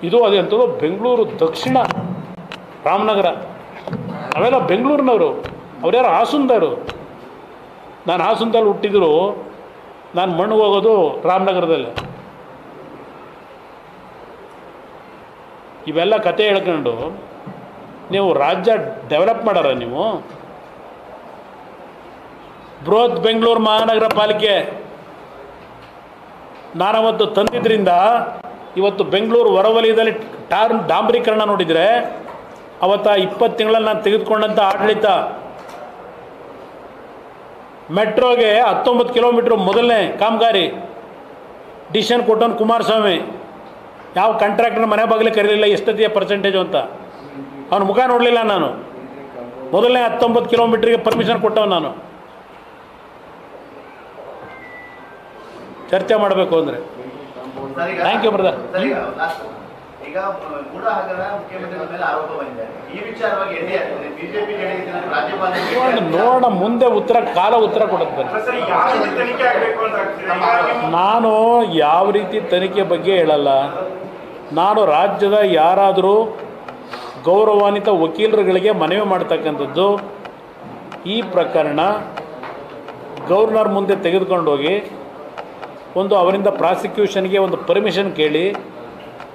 ಇದು ಅದೆಂಥದ್ದು ಬೆಂಗಳೂರು ದಕ್ಷಿಣ ರಾಮನಗರ, ಅವೆಲ್ಲ ಬೆಂಗಳೂರಿನವರು, ಅವ್ರ್ಯಾರು ಹಾಸನದವರು. ನಾನು ಹಾಸನದಲ್ಲಿ ಹುಟ್ಟಿದ್ರು, ನಾನು ಮಣ್ಣಿಗೆ ಹೋಗೋದು ರಾಮನಗರದಲ್ಲಿ. ಇವೆಲ್ಲ ಕತೆ ಹೇಳ್ಕೊಂಡು ನೀವು ರಾಜ್ಯ ಡೆವಲಪ್ ಮಾಡಾರ ನೀವು. ಬೃಹತ್ ಬೆಂಗಳೂರು ಮಹಾನಗರ ಪಾಲಿಕೆ ನಾನವತ್ತು ತಂದಿದ್ದರಿಂದ ಇವತ್ತು ಬೆಂಗಳೂರು ಹೊರವಲಯದಲ್ಲಿ ಡಾಂಬರೀಕರಣ ನೋಡಿದರೆ ಅವತ್ತು 20 ತಿಂಗಳಲ್ಲಿ ನಾನು ತೆಗೆದುಕೊಂಡಂಥ ಆಡಳಿತ, ಮೆಟ್ರೋಗೆ 19 ಕಿಲೋಮೀಟ್ರ್ ಮೊದಲನೇ ಕಾಮಗಾರಿ ಡಿಸಿಷನ್ ಕೊಟ್ಟವನು ಕುಮಾರಸ್ವಾಮಿ. ಯಾವ ಕಾಂಟ್ರಾಕ್ಟರ್ ಮನೆ ಬಾಗಿಲು ಕರೀಲಿಲ್ಲ ಎಷ್ಟೊತ್ತಿಗೆ ಪರ್ಸೆಂಟೇಜು ಅಂತ, ಅವನ ಮುಖ ನೋಡಲಿಲ್ಲ ನಾನು. ಮೊದಲನೇ 19 ಕಿಲೋಮೀಟ್ರಿಗೆ ಪರ್ಮಿಷನ್ ಕೊಟ್ಟವ ನಾನು. ಚರ್ಚೆ ಮಾಡಬೇಕು ಅಂದರೆ ಥ್ಯಾಂಕ್ ಯು ಬ್ರದರ್. ಈಗ ಕೂಡ ಮುಖ್ಯಮಂತ್ರಿಗಳ ಮೇಲೆ ಆರೋಪ ಬಂದಿದೆ. ಈ ವಿಚಾರವಾಗಿ ಬಿಜೆಪಿ ನೋಡೋಣ, ಮುಂದೆ ಉತ್ತರ ಕೊಡುತ್ತೆ. ನಾನು ಯಾವ ರೀತಿ ತನಿಖೆ ಬಗ್ಗೆ ಹೇಳಲ್ಲ. ನಾನು ರಾಜ್ಯದ ಯಾರಾದರೂ ಗೌರವಾನ್ವಿತ ವಕೀಲರುಗಳಿಗೆ ಮನವಿ ಮಾಡ್ತಕ್ಕಂಥದ್ದು, ಈ ಪ್ರಕರಣ ಗವರ್ನರ್ ಮುಂದೆ ತೆಗೆದುಕೊಂಡೋಗಿ ಒಂದು ಅವರಿಂದ ಪ್ರಾಸಿಕ್ಯೂಷನ್ಗೆ ಒಂದು ಪರ್ಮಿಷನ್ ಕೇಳಿ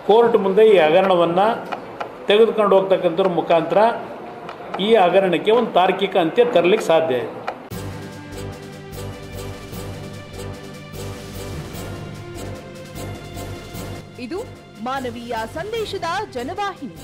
ಕೋರ್ಟ್ ಮುಂದೆ ಈ ಹಗರಣವನ್ನು ತೆಗೆದುಕೊಂಡು ಹೋಗ್ತಕ್ಕಂಥವ್ರ ಮುಖಾಂತರ ಈ ಹಗರಣಕ್ಕೆ ಒಂದು ತಾರ್ಕಿಕ ಅಂತ್ಯ ತರಲಿಕ್ಕೆ ಸಾಧ್ಯ ಇದೆ. ಇದು ಮಾನವೀಯ ಸಂದೇಶದ ಜನವಾಹಿನಿ.